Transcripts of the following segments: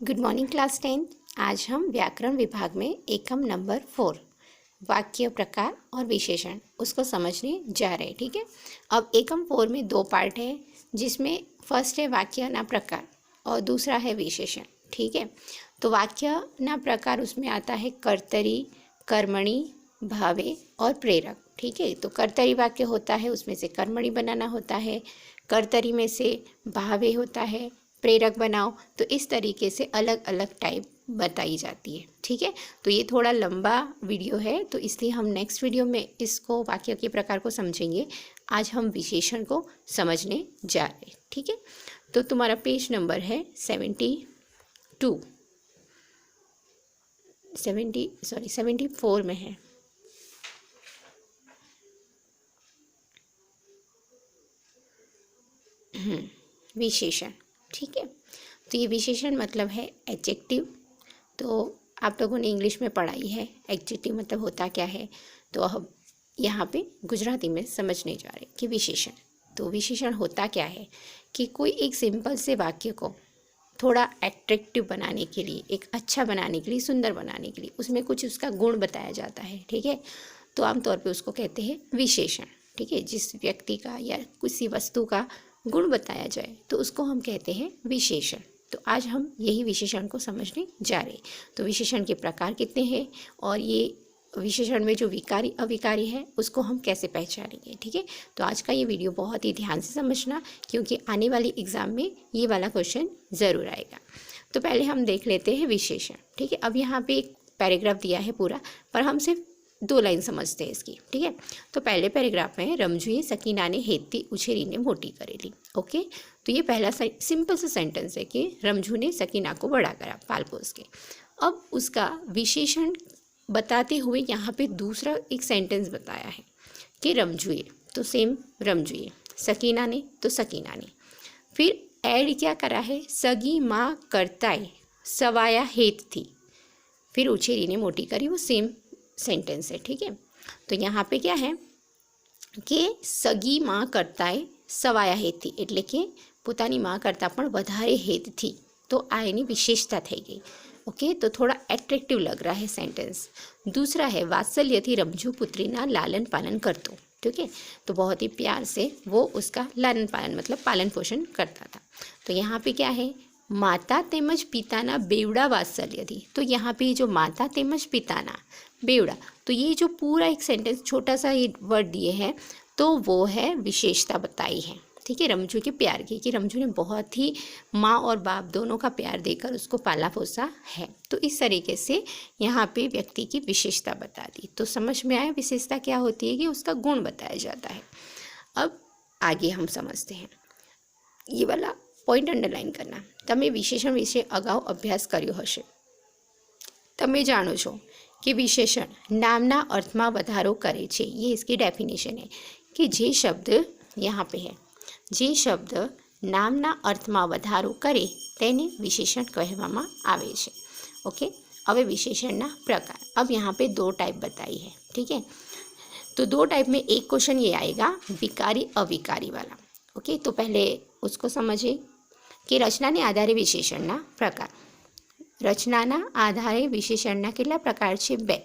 Good morning class 10। आज हम व्याकरण विभाग में एकम नंबर 4 वाक्य प्रकार और विशेषण उसको समझने जा रहे हैं। ठीक है, अब एकम 4 में दो पार्ट है, जिसमें फर्स्ट है वाक्य ना प्रकार और दूसरा है विशेषण। ठीक है, तो वाक्य ना प्रकार उसमें आता है कर्तरी, कर्मणि, भावे और प्रेरक। ठीक है, तो कर्तरी वाक्य होता है, उसमें से कर्मणि बनाना होता है, कर्तरी में से भावे होता है, प्रेरक बनाओ। तो इस तरीके से अलग अलग टाइप बताई जाती है। ठीक है, तो ये थोड़ा लंबा वीडियो है, तो इसलिए हम नेक्स्ट वीडियो में इसको वाक्य के प्रकार को समझेंगे। आज हम विशेषण को समझने जा रहे हैं। ठीक है, तो तुम्हारा पेज नंबर है 74 में है। विशेषण। ठीक है, तो ये विशेषण मतलब है एडजेक्टिव। तो आप लोगों ने इंग्लिश में पढ़ाई है एडजेक्टिव मतलब होता क्या है, तो अब यहाँ पे गुजराती में समझने जा रहे हैं कि विशेषण। तो विशेषण होता क्या है कि कोई एक सिंपल से वाक्य को थोड़ा एट्रैक्टिव बनाने के लिए, एक अच्छा बनाने के लिए, सुंदर बनाने के लिए उसमें कुछ उसका गुण बताया जाता है। ठीक है, तो आमतौर पे उसको कहते हैं विशेषण। ठीक है, जिस व्यक्ति का या किसी वस्तु का गुण बताया जाए तो उसको हम कहते हैं विशेषण। तो आज हम यही विशेषण को समझने जा रहे हैं। तो विशेषण के प्रकार कितने हैं और ये विशेषण में जो विकारी अविकारी है उसको हम कैसे पहचानेंगे। ठीक है, तो आज का ये वीडियो बहुत ही ध्यान से समझना, क्योंकि आने वाली एग्जाम में ये वाला क्वेश्चन ज़रूर आएगा। तो पहले हम देख लेते हैं विशेषण। ठीक है, अब यहाँ पे एक पैराग्राफ दिया है पूरा, पर हम सिर्फ 2 लाइन समझते हैं इसकी। ठीक है, तो पहले पैराग्राफ में रमजुए सकीना ने हेती उछेरीने मोटी करेली। ओके, तो ये पहला सिंपल सा सेंटेंस है कि रमजू ने सकीना को बड़ा करा पाल पोस के। अब उसका विशेषण बताते हुए यहाँ पे दूसरा एक सेंटेंस बताया है कि रमजुए, तो सेम रमजुए, सकीना ने तो सकीना ने, फिर ऐड क्या करा है, सगी माँ करताए सवाया हेत थी, फिर उछेरी ने मोटी करी, वो सेम सेंटेंस है। ठीक है, तो यहाँ पे क्या है कि સગી માં કરતાંય સવાયા હેતથી, એટલે કે પોતાની માં કરતાં પણ વધારે હેતથી, तो आ एनी विशेषता થઈ गई। ओके, तो थोड़ा एट्रैक्टिव लग रहा है सेंटेंस। दूसरा है वात्सल्यથી रमजू पुत्रीना लालन पालन करतो। ठीक है, तो बहुत ही प्यार से वो उसका लालन पालन मतलब पालन पोषण करता था। तो यहाँ पे क्या है, माता तेमज पिताना बेवड़ा वात्सल्यથી, तो यहाँ पे जो माता तेमज पिताना बेवड़ा, तो ये जो पूरा एक सेंटेंस छोटा सा ये वर्ड दिए हैं, तो वो है विशेषता बताई है। ठीक है, रमजू के प्यार की, कि रमजू ने बहुत ही माँ और बाप दोनों का प्यार देकर उसको पाला पोसा है। तो इस तरीके से यहाँ पे व्यक्ति की विशेषता बता दी। तो समझ में आया विशेषता क्या होती है, कि उसका गुण बताया जाता है। अब आगे हम समझते हैं, ये वाला पॉइंट अंडरलाइन करना। तमे विशेषण विषे अगाऊ अभ्यास कर्यो हशे। तमे जाणो छो कि विशेषण नामना अर्थ में वधारो करे छे। ये इसकी डेफिनेशन है कि जे शब्द यहाँ पे है, जे शब्द नामना अर्थ में वधारो करे तेने विशेषण कहेवामां आवे छे। ओके, हवे विशेषणना प्रकार। अब यहाँ पे 2 टाइप बताई है। ठीक है, तो 2 टाइप में एक क्वेश्चन ये आएगा विकारी अविकारी वाला। ओके, तो पहले उसको समझे कि रचना ने आधारे विशेषणना प्रकार। रचनाना आधारे विशेषणना કેટલા પ્રકાર છે? 2।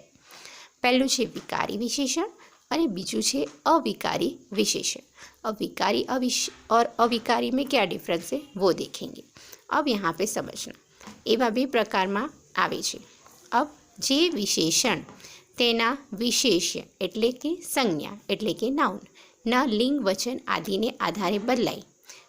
પહેલું છે વિકારી વિશેષણ અને બીજું છે अविकारी विशेषण। अब विकारी और अविकारी में क्या डिफरेंस है वो देखेंगे। अब यहाँ पे समझना, एवा 2 प्रकाરમાં આવે છે। अब જે વિશેષણ તેના વિશેષ્ય એટલે કે સંज्ञा એટલે કે નાઉન ના લિંગ વચન આદિને આધારે બદલાય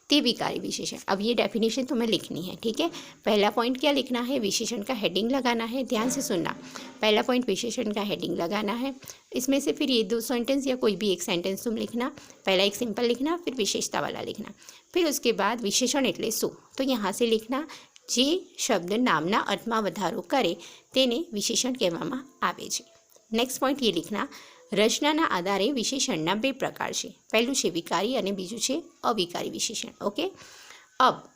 ते विकारी विशेषण। अब ये डेफिनेशन तुम्हें लिखनी है। ठीक है, पहला पॉइंट क्या लिखना है, विशेषण का हेडिंग लगाना है। ध्यान से सुनना, पहला पॉइंट विशेषण का हेडिंग लगाना है। इसमें से फिर ये 2 सेंटेंस या कोई भी एक सेंटेंस तुम लिखना। पहला एक सिंपल लिखना, फिर विशेषता वाला लिखना, फिर उसके बाद विशेषण एटले शू, तो यहाँ से लिखना जे शब्द नामना अर्थ में वधारो करे तेने विशेषण कहेवामां आवे छे। नेक्स्ट पॉइंट ये लिखना, रचनाना आधारे विशेषणना 2 प्रकार है। पहलू है विकारी और बीजू है अविकारी विशेषण। ओके, अब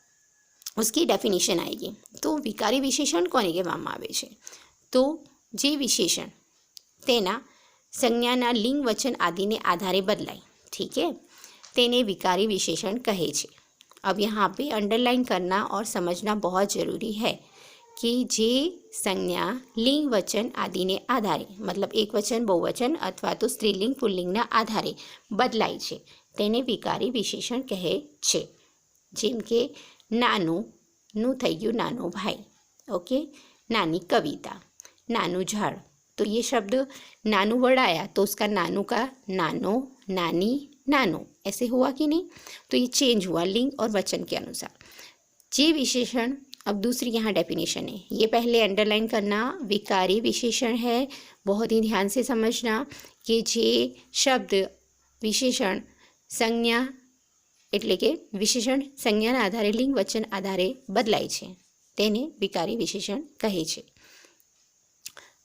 उसकी डेफिनेशन आएगी। तो विकारी विशेषण कोने कहेवामां आवे छे, तो जे विशेषण तेना संज्ञाना लिंग वचन आदि ने आधारे बदलाय, ठीक है, तेने विकारी विशेषण कहे छे। अब यहाँ पे अंडरलाइन करना और समझना बहुत ज़रूरी है કે જે સંજ્ઞા લિંગ વચન આદિને આધારે મતલબ એકવચન બહુવચન અથવા તો સ્ત્રીલિંગ પુલ્લિંગના આધારે બદલાય છે તેને વિકારી વિશેષણ કહે છે. જેમ કે નાનું થઈ ગયું નાનો ભાઈ, ओके. नानी कविता, नानू झाड़. तो ये शब्द नानू वर्ड आया तो उसका नानू का नानो, नानी, नानो ऐसे हुआ कि नहीं. तो ये चेंज हुआ लिंग और वचन के अनुसार. जे विशेषण, अब दूसरी यहाँ डेफिनेशन है, ये पहले अंडरलाइन करना, विकारी विशेषण है. बहुत ही ध्यान से समझना कि जे शब्द विशेषण संज्ञा એટલે કે વિશેષણ સંજ્ઞાના આધારે લિંગ વચન આધારે બદલાય છે તેને વિકારી વિશેષણ કહે છે.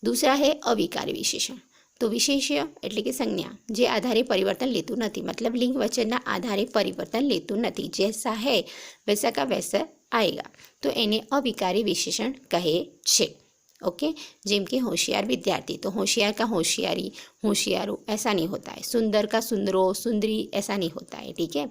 दूसरा है अविकारी विशेषण. तो विशेष्य એટલે કે संज्ञा જે આધારે પરિवर्तन लेતું નથી, मतलब लिंग वचनના આધારે પરિवर्तन लेતું નથી, जैसा है वैसा का वैसा आएगा, तो એને अविकारी विशेषण કહે છે. ओके. जेम के होशियार विद्यार्थी, तो होशियार का होशियारी, होशियारो ऐसा नहीं होता है. सुंदर का सुंदरो, सुंदरी ऐसा नहीं होता है. ठीक है.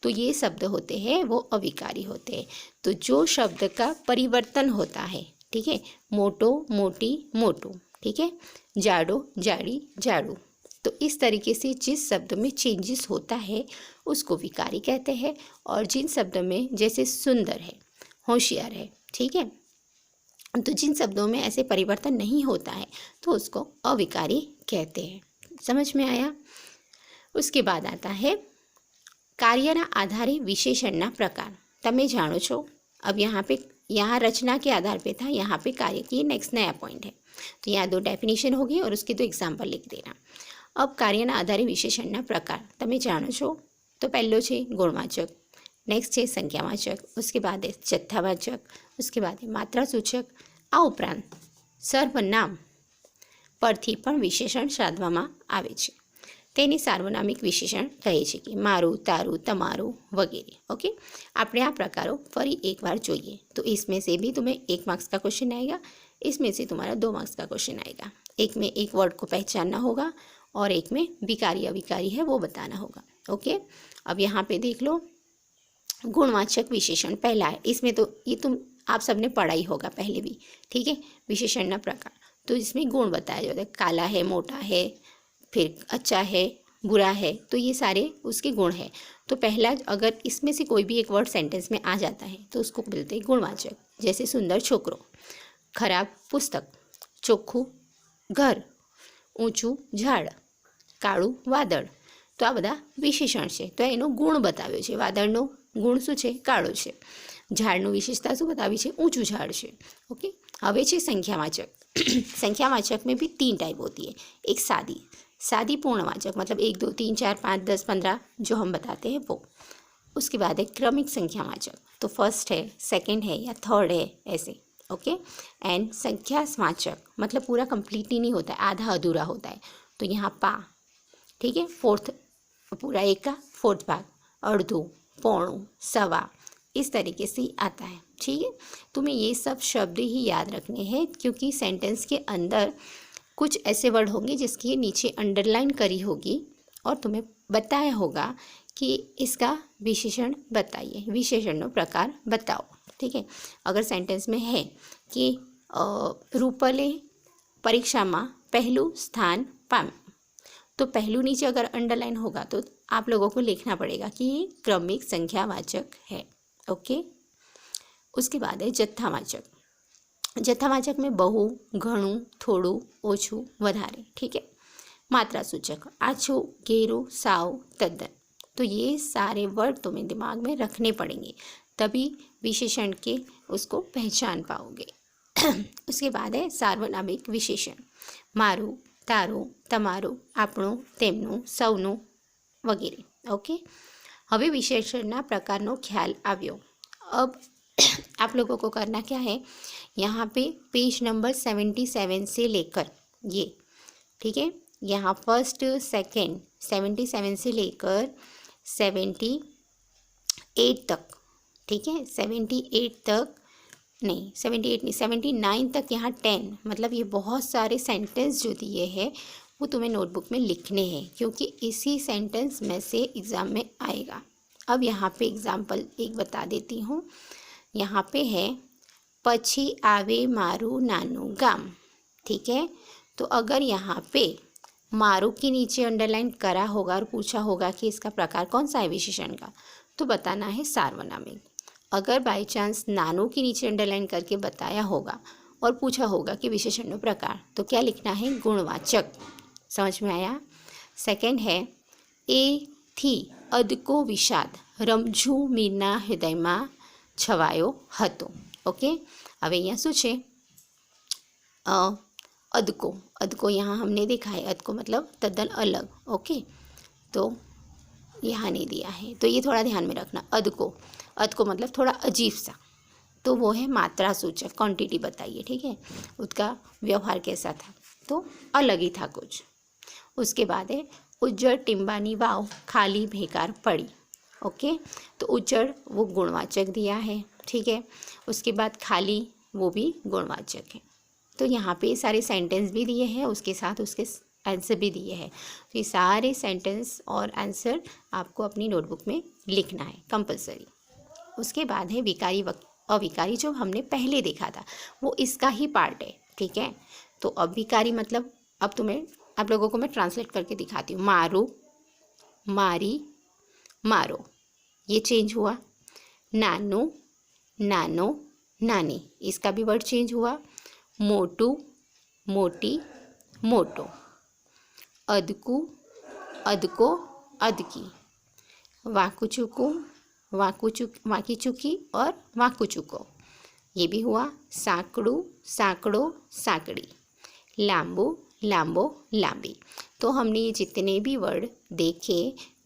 तो ये शब्द होते हैं वो अविकारी होते हैं. तो जो शब्द का परिवर्तन होता है, ठीक है, मोटो, मोटी, मोटू, ठीक है, जाड़ो, जाड़ी, जाड़ू, तो इस तरीके से जिस शब्द में चेंजेस होता है उसको विकारी कहते हैं. और जिन शब्दों में जैसे सुंदर है, होशियार है, ठीक है, तो जिन शब्दों में ऐसे परिवर्तन नहीं होता है तो उसको अविकारी कहते हैं. समझ में आया. उसके बाद आता है कार्यना आधारे विशेषणना प्रकार. तमे जानो छो. अब यहाँ रचना के आधार पे था, यहाँ पे कार्य की नेक्स्ट नया पॉइंट है. तो यहाँ 2 डेफिनेशन होगी और उसके 2 एग्जाम्पल लिख देना. अब कार्यना आधारे विशेषणना प्रकार तमे जानो छो. तो पहलो है गुणवाचक, नेक्स्ट है संख्यावाचक, उसके बाद है जत्थावाचक, उसके बाद है मात्रासूचक. आ उपरांत સર્વનામ પરથી પણ વિશેષણ સાધવામાં આવે છે તેને સાર્વનામિક વિશેષણ કહે છે કે મારું, તારું, તમારું वगैरह. ओके. આપણે આ પ્રકારો ફરી એકવાર જોઈએ. तो इसमें से भी तुम्हें 1 मार्क्स का क्वेश्चन आएगा, इसमें से तुम्हारा 2 मार्क्स का क्वेश्चन आएगा. एक में एक वर्ड को पहचानना होगा और एक में विकारी अविकारी है वो बताना होगा. ओके. अब यहाँ पे देख लो गुणवाचक विशेषण पहला है. इसमें तो ये तुम आप सबने पढ़ा ही होगा पहले भी. ठीक है. विशेषण प्रकार, तो इसमें गुण बताया जाता है. काला है, मोटा है, फिर अच्छा है, बुरा है, तो ये सारे उसके गुण हैं. तो पहला अगर इसमें से कोई भी एक वर्ड सेंटेंस में आ जाता है तो उसको बोलते हैं गुणवाचक. जैसे सुंदर छोकरो, खराब पुस्तक, ચોખ્ખું ઘર, ઊંચું ઝાડ, કાળું વાદળ. તો આ બધા વિશેષણ છે. તો એનો ગુણ બતાવ્યો છે. વાદળનો ગુણ શું છે? કાળો છે. ઝાડનું વિશેષતા શું बतावी છે? ऊंचू झाड़ છે. ओके. હવે છે संख्यावाचक. संख्यावाचक में भी 3 टाइप होती है. एक सादी पूर्णवाचक, मतलब 1 2 3 4 5 10 15 जो हम बताते हैं वो. उसके बाद है क्रमिक संख्यावाचक. तो फर्स्ट है, सेकंड है या थर्ड है ऐसे. ओके. एंड संख्यावाचक मतलब पूरा कंप्लीटली नहीं होता है, आधा अधूरा होता है. तो यहाँ पा, ठीक है, फोर्थ पूरा 1 का 4th भाग, अर्धो, पौणो, सवा, इस तरीके से आता है. ठीक है. तुम्हें ये सब शब्द ही याद रखने हैं क्योंकि सेंटेंस के अंदर कुछ ऐसे वर्ड होंगे जिसकी नीचे अंडरलाइन करी होगी और तुम्हें बताया होगा कि इसका विशेषण बताइए, विशेषणનો प्रकार बताओ. ठीक है. अगर सेंटेंस में है कि रूपले परीक्षाમાં પહેલું स्थान પામ્યું, तो पहलू नीचे अगर अंडरलाइन होगा तो आप लोगों को लिखना पड़ेगा कि ये क्रमिक संख्यावाचक है. ओके. उसके बाद है जत्थावाचक. जत्थावाचक में बहु, घणું, થોડું, ઓછું, વધારે. ठीक है. मात्रासूचक आछो, घेरो, साव, तद्दन. तो ये सारे वर्ड तुम्हें दिमाग में रखने पड़ेंगे तभी विशेषण के उसको पहचान पाओगे. उसके बाद है सार्वनामिक विशेषण. मारू, तारू, तमारू, આપણું, તેમનું, સૌનું वगैरह. ओके. હવે विशेषणના પ્રકારનો ખ્યાલ આવ્યો. अब आप लोगों को करना क्या है, यहाँ पे पेज नंबर 77 से लेकर ये, ठीक है, यहाँ फर्स्ट सेकंड 77 से लेकर 78 तक, ठीक है, 78 तक नहीं, 78 नहीं, 79 तक, यहाँ 10, मतलब ये बहुत सारे सेंटेंस जो दिए हैं वो तुम्हें नोटबुक में लिखने हैं क्योंकि इसी सेंटेंस में से एग्ज़ाम में आएगा. अब यहाँ पे एग्जाम्पल एक बता देती हूँ. यहाँ पे है पछी आवे मारू नानू गाम। ठीक है, तो अगर यहाँ पे मारू के नीचे अंडरलाइन करा होगा और पूछा होगा कि इसका प्रकार कौन सा है विशेषण का, तो बताना है सार्वनामिक। अगर बाय चांस नानू के नीचे अंडरलाइन करके बताया होगा और पूछा होगा कि विशेषण प्रकार, तो क्या लिखना है, गुणवाचक। समझ में आया। सेकंड है, ए थी अदको विषाद रमझू मीરના હૃદયમાં છવાયો હતો। ઓકે, હવે અહીંયા શું છે, अदको। अदको यहाँ हमने देखा है, अदको मतलब तद्दन अलग। ओके, तो यहाँ नहीं दिया है, तो ये थोड़ा ध्यान में रखना। अदको, अदको मतलब थोड़ा अजीब सा, तो वो है मात्रा सूचक, क्वांटिटी बताइए। ठीक है, उसका व्यवहार कैसा था, तो अलग ही था कुछ। उसके बाद है उज्जड़ टिम्बानी वाव खाली बेकार पड़ी। ओके, तो उज्जड़ वो गुणवाचक दिया है। ठीक है, उसके बाद खाली वो भी गुणवाचक है। तो यहाँ पे सारे सेंटेंस भी दिए हैं, उसके साथ उसके आंसर भी दिए हैं। तो ये सारे सेंटेंस और आंसर आपको अपनी नोटबुक में लिखना है कंपलसरी। उसके बाद है विकारी अविकारी, जो हमने पहले देखा था वो इसका ही पार्ट है। ठीक है, तो अब विकारी मतलब, अब आप लोगों को मैं ट्रांसलेट करके दिखाती हूँ। मारू, मारी, मारो, ये चेंज हुआ। नानू, नानो, नानी, इसका भी वर्ड चेंज हुआ। मोटू, मोटी, मोटो। अदकू, अदको, अदकी। वाकुचुकू, वाकीचुकी और वाकुचुको, ये भी हुआ। साकड़ू, साकड़ो, साकड़ी। लांबू, लांबो, लांबी। तो हमने ये जितने भी वर्ड देखे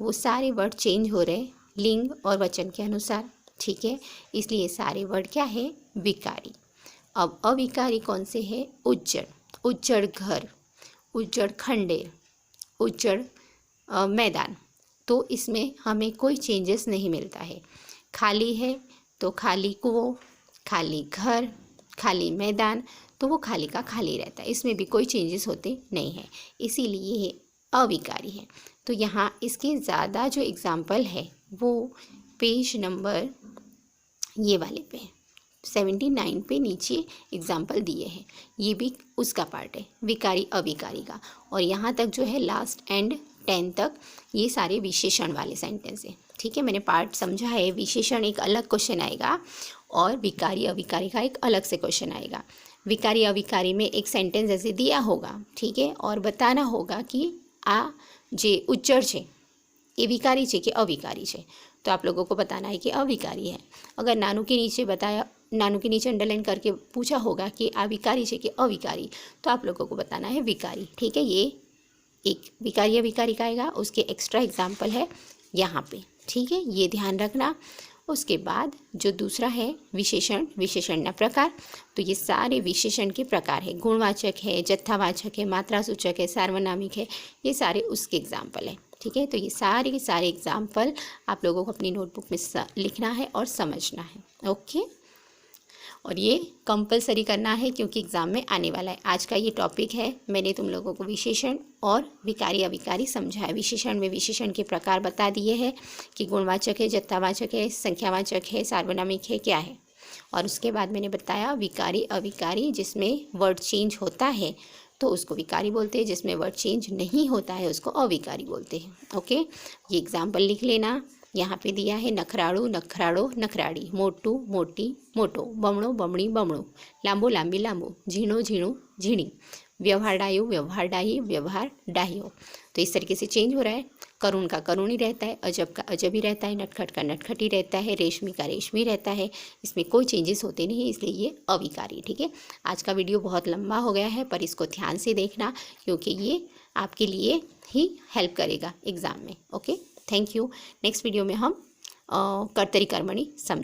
वो सारे वर्ड चेंज हो रहे लिंग और वचन के अनुसार। ठीक है, इसलिए सारे वर्ड क्या है, विकारी। अब अविकारी कौन से है, उज्जड़, उज्जड़ घर, उज्जड़ खंडेर, उज्जड़ मैदान। तो इसमें हमें कोई चेंजेस नहीं मिलता है। खाली है तो खाली कुओं, खाली घर, खाली मैदान, तो वो खाली का खाली रहता है, इसमें भी कोई चेंजेस होते नहीं हैं, इसीलिए ये अविकारी है। तो यहाँ इसके ज़्यादा जो एग्ज़ाम्पल है वो पेज नंबर ये वाले पे 79 पे नीचे एग्ज़ाम्पल दिए हैं, ये भी उसका पार्ट है, विकारी अविकारी का। और यहाँ तक जो है लास्ट एंड 10 तक ये सारे विशेषण वाले सेंटेंस हैं। ठीक है, मैंने पार्ट समझा है। विशेषण एक अलग क्वेश्चन आएगा और विकारी अविकारी का एक अलग से क्वेश्चन आएगा। विकारी अविकारी में एक सेंटेंस ऐसे दिया होगा, ठीक है, और बताना होगा कि आ जे उज्जड़ છે એ विकारी છે कि अविकारी છે। तो आप लोगों को बताना है कि अविकारी है। अगर नानू के नीचे बताया, नानू के नीचे अंडरलाइन करके पूछा होगा कि आ विकारी છે कि अविकारी, तो आप लोगों को बताना है विकारी। ठीक है, ये एक विकारी अविकारी का आएगा, उसके एक्स्ट्रा एग्जाम्पल है यहाँ पे। ठीक है, ये ध्यान रखना। उसके बाद जो दूसरा है विशेषण, विशेषण प्रकार, तो ये सारे विशेषण के प्रकार है। गुणवाचक है, जत्थावाचक है, मात्रा सूचक है, सार्वनामिक है, ये सारे उसके एग्जाम्पल है। ठीक है, तो ये सारे के सारे एग्जाम्पल आप लोगों को अपनी नोटबुक में लिखना है और समझना है। ओके, और ये कंपलसरी करना है क्योंकि एग्ज़ाम में आने वाला है। आज का ये टॉपिक है, मैंने तुम लोगों को विशेषण और विकारी अविकारी समझाया। विशेषण में विशेषण के प्रकार बता दिए हैं कि गुणवाचक है, जत्थावाचक है, संख्यावाचक है, सार्वनामिक है, क्या है। और उसके बाद मैंने बताया विकारी अविकारी, जिसमें वर्ड चेंज होता है तो उसको विकारी बोलते हैं, जिसमें वर्ड चेंज नहीं होता है उसको अविकारी बोलते हैं। ओके, ये एग्जाम्पल लिख लेना। यहाँ पे दिया है नखराड़ू, नखराड़ो, नखराड़ी, मोटू, मोटी, मोटो, बमणो, बमणी, बमणो, लांबो, लांबी, लांबो, झीणो, झीणू, झीणी, व्यवहार डायो, व्यवहार डाही, व्यवहार डाहियो। तो इस तरीके से चेंज हो रहा है। करुण का करुण ही रहता है, अजब का अजब ही रहता है, नटखट का नटखट ही रहता है, रेशमी का रेशमी रहता है, इसमें कोई चेंजेस होते नहीं, इसलिए ये अविकारी। ठीक है, आज का वीडियो बहुत लंबा हो गया है पर इसको ध्यान से देखना क्योंकि ये आपके लिए ही हेल्प करेगा एग्ज़ाम में। Okay, thank you. Next video में हम कर्तरी कर्मणि समझ